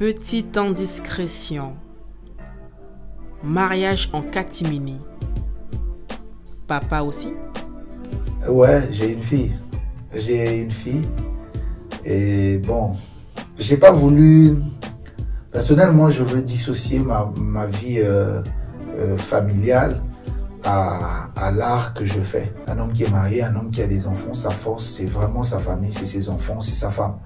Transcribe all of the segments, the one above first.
Petite indiscrétion. Mariage en catimini. Papa aussi? Ouais, j'ai une fille. J'ai une fille. Et bon, j'ai pas voulu... Personnellement, je veux dissocier ma vie familiale à l'art que je fais. Un homme qui est marié, un homme qui a des enfants, sa force, c'est vraiment sa famille, c'est ses enfants, c'est sa femme.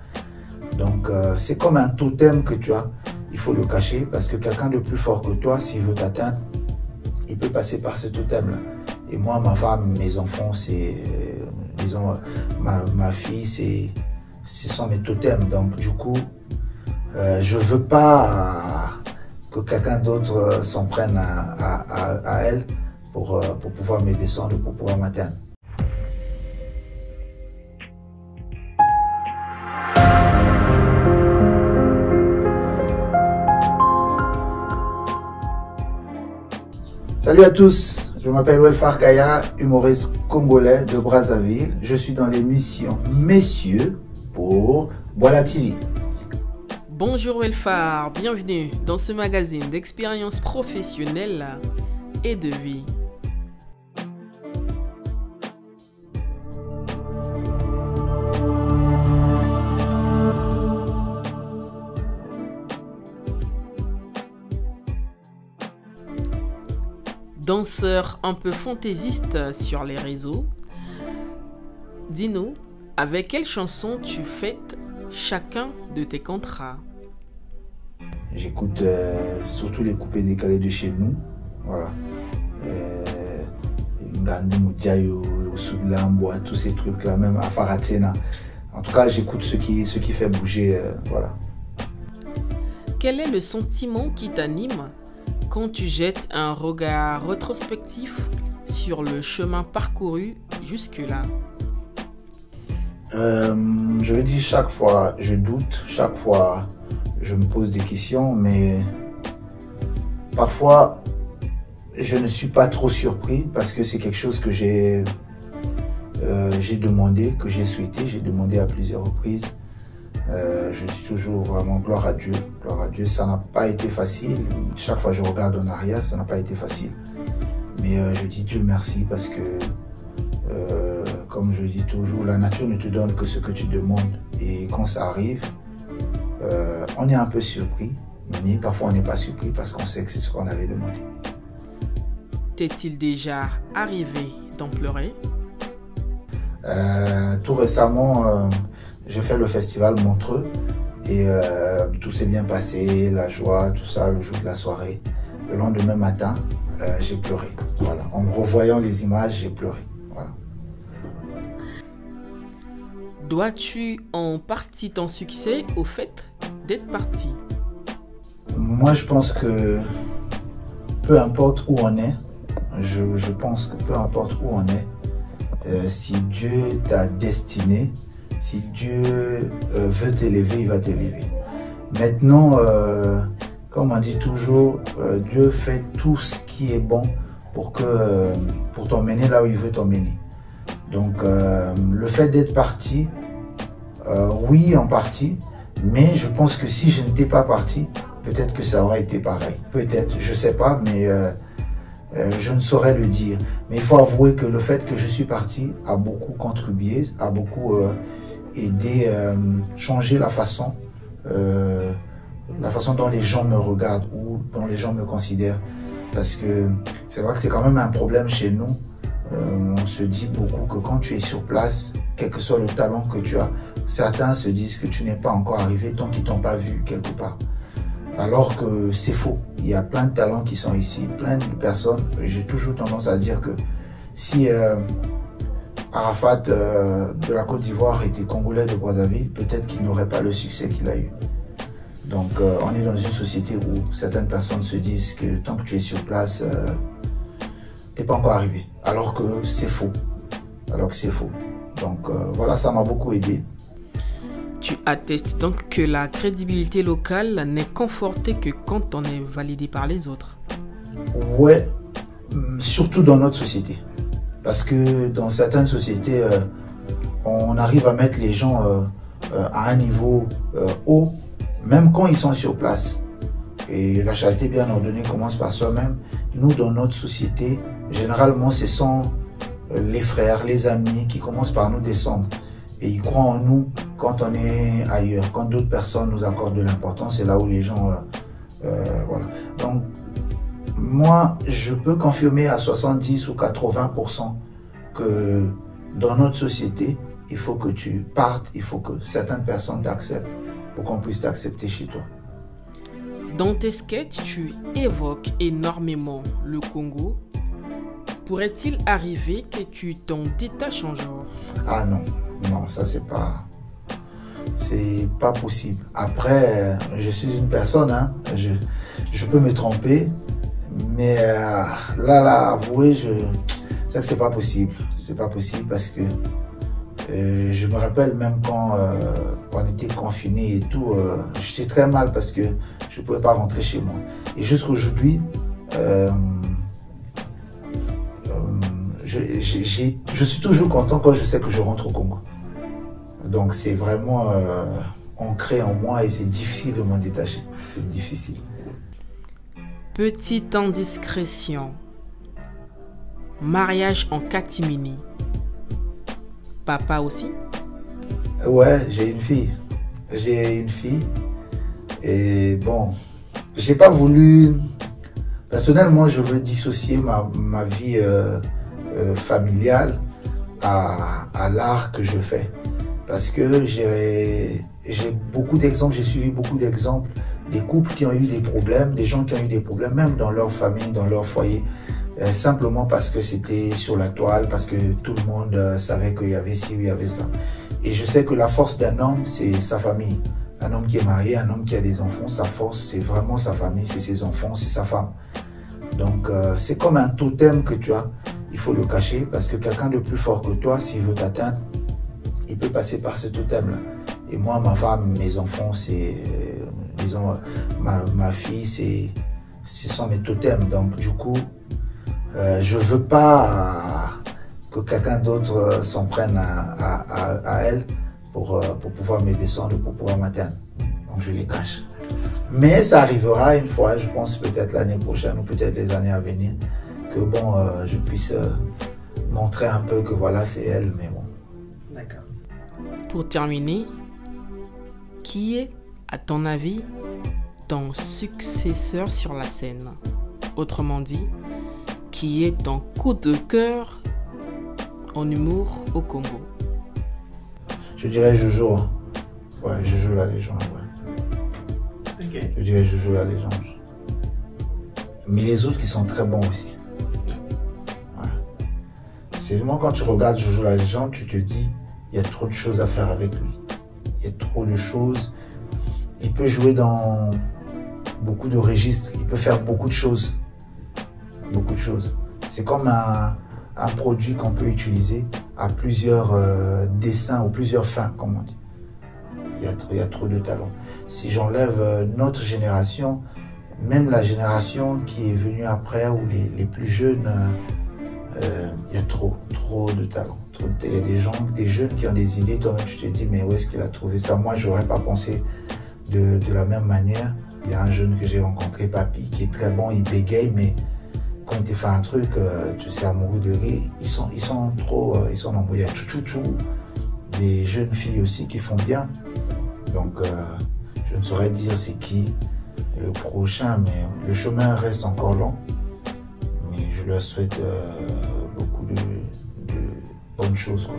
Donc, c'est comme un totem que tu as. Il faut le cacher parce que quelqu'un de plus fort que toi, s'il veut t'atteindre, il peut passer par ce totem-là. Et moi, ma femme, mes enfants, c'est... disons, ma fille, ce sont mes totems. Donc, du coup, je ne veux pas que quelqu'un d'autre s'en prenne à elle pour pouvoir me descendre, pour pouvoir m'atteindre. Salut à tous, je m'appelle Welfare Kaya, humoriste congolais de Brazzaville. Je suis dans l'émission Messieurs pour Boila TV. Bonjour Welfare, bienvenue dans ce magazine d'expériences professionnelles et de vie. Danseur un peu fantaisiste sur les réseaux, dis-nous, avec quelle chanson tu fêtes chacun de tes contrats? J'écoute surtout les coupés décalés de chez nous, voilà. Ngandu Mudiayo, Sublamboa, tous ces trucs-là, même Afaratena. En tout cas, j'écoute ce qui fait bouger, voilà. Quel est le sentiment qui t'anime quand tu jettes un regard rétrospectif sur le chemin parcouru jusque-là? Je le dis chaque fois, je doute, chaque fois je me pose des questions, mais parfois je ne suis pas trop surpris parce que c'est quelque chose que j'ai demandé, que j'ai souhaité, j'ai demandé à plusieurs reprises. Je dis toujours vraiment gloire à Dieu, ça n'a pas été facile, chaque fois que je regarde en arrière, ça n'a pas été facile, mais je dis Dieu merci parce que comme je dis toujours, la nature ne te donne que ce que tu demandes et quand ça arrive, on est un peu surpris, mais parfois on n'est pas surpris parce qu'on sait que c'est ce qu'on avait demandé. T'est-il déjà arrivé d'en pleurer? Tout récemment, j'ai fait le festival Montreux et tout s'est bien passé, la joie, tout ça, le jour de la soirée. Le lendemain matin, j'ai pleuré. Voilà. En revoyant les images, j'ai pleuré. Voilà. Dois-tu en partie ton succès au fait d'être parti? Moi, je pense que peu importe où on est, je pense que peu importe où on est, si Dieu t'a destiné, si Dieu veut t'élever, il va t'élever. Maintenant, comme on dit toujours, Dieu fait tout ce qui est bon pour t'emmener là où il veut t'emmener. Donc, le fait d'être parti, oui, en partie, mais je pense que si je n'étais pas parti, peut-être que ça aurait été pareil. Peut-être, je ne sais pas, mais je ne saurais le dire. Mais il faut avouer que le fait que je suis parti a beaucoup contribué, a beaucoup aidé, changer la façon dont les gens me regardent ou dont les gens me considèrent. Parce que c'est vrai que c'est quand même un problème chez nous. On se dit beaucoup que quand tu es sur place, quel que soit le talent que tu as, certains se disent que tu n'es pas encore arrivé tant qu'ils t'ont pas vu quelque part. Alors que c'est faux. Il y a plein de talents qui sont ici, plein de personnes. J'ai toujours tendance à dire que si Arafat de la Côte d'Ivoire était congolais de Brazzaville, peut-être qu'il n'aurait pas le succès qu'il a eu. Donc on est dans une société où certaines personnes se disent que tant que tu es sur place, tu n'es pas encore arrivé. Alors que c'est faux. Donc voilà, ça m'a beaucoup aidé. Tu attestes donc que la crédibilité locale n'est confortée que quand on est validé par les autres. Ouais, surtout dans notre société. Parce que dans certaines sociétés, on arrive à mettre les gens à un niveau haut, même quand ils sont sur place. Et la charité bien ordonnée commence par soi-même. Nous, dans notre société, généralement, ce sont les frères, les amis qui commencent par nous descendre. Et ils croient en nous quand on est ailleurs. Quand d'autres personnes nous accordent de l'importance, c'est là où les gens... voilà. Donc, moi, je peux confirmer à 70 ou 80% que dans notre société, il faut que tu partes, il faut que certaines personnes t'acceptent pour qu'on puisse t'accepter chez toi. Dans tes sketchs, tu évoques énormément le Congo. Pourrait-il arriver que tu t'en détaches un jour? Ah non, non, ça c'est pas possible. Après, je suis une personne, hein, je peux me tromper, mais là, avouer, je sais que c'est pas possible. C'est pas possible parce que je me rappelle même quand on était confinés et tout, j'étais très mal parce que je ne pouvais pas rentrer chez moi. Et jusqu'aujourd'hui, je suis toujours content quand je sais que je rentre au Congo. Donc c'est vraiment ancré en moi et c'est difficile de m'en détacher. C'est difficile. Petite indiscrétion. Mariage en catimini. Papa aussi? Ouais, j'ai une fille. J'ai une fille. Et bon, j'ai pas voulu... Personnellement, je veux dissocier ma vie familiale à l'art que je fais. Parce que j'ai beaucoup d'exemples, j'ai suivi beaucoup d'exemples des couples qui ont eu des problèmes, des gens qui ont eu des problèmes, même dans leur famille, dans leur foyer. Simplement parce que c'était sur la toile, parce que tout le monde savait qu'il y avait ci, il y avait ça. Et je sais que la force d'un homme, c'est sa famille. Un homme qui est marié, un homme qui a des enfants, sa force, c'est vraiment sa famille, c'est ses enfants, c'est sa femme. Donc, c'est comme un totem que tu as. Il faut le cacher parce que quelqu'un de plus fort que toi, s'il veut t'atteindre, il peut passer par ce totem-là. Et moi, ma femme, mes enfants, c'est... disons, ma fille, ce sont mes totems. Donc, du coup... je veux pas que quelqu'un d'autre s'en prenne à elle pour pouvoir me descendre, pour pouvoir m'atteindre. Donc je les cache. Mais ça arrivera une fois, je pense peut-être l'année prochaine ou peut-être les années à venir, que bon, je puisse montrer un peu que voilà, c'est elle, mais bon. D'accord. Pour terminer, qui est, à ton avis, ton successeur sur la scène? Autrement dit, qui est ton coup de cœur en humour au Congo? Je dirais Jojo. Ouais, Jojo la légende, ouais. Okay. Je dirais Jojo la légende. Mais les autres qui sont très bons aussi. Ouais. C'est vraiment quand tu regardes Jojo la légende, tu te dis, il y a trop de choses à faire avec lui. Il y a trop de choses. Il peut jouer dans beaucoup de registres. Il peut faire beaucoup de choses. Beaucoup de choses. C'est comme un produit qu'on peut utiliser à plusieurs dessins ou plusieurs fins, comme on dit. Il y a trop de talent. Si j'enlève notre génération, même la génération qui est venue après ou les plus jeunes, il y a trop de talent. Il y a des jeunes qui ont des idées, toi-même tu te dis mais où est-ce qu'il a trouvé ça? Moi je n'aurais pas pensé de la même manière. Il y a un jeune que j'ai rencontré, Papy, qui est très bon, il bégaye, mais quand il te fait un truc, tu sais, amoureux de rire, ils sont nombreux. Il y a Chouchou, des jeunes filles aussi qui font bien. Donc, je ne saurais dire c'est qui le prochain, mais le chemin reste encore long. Mais je leur souhaite beaucoup de bonnes choses, quoi.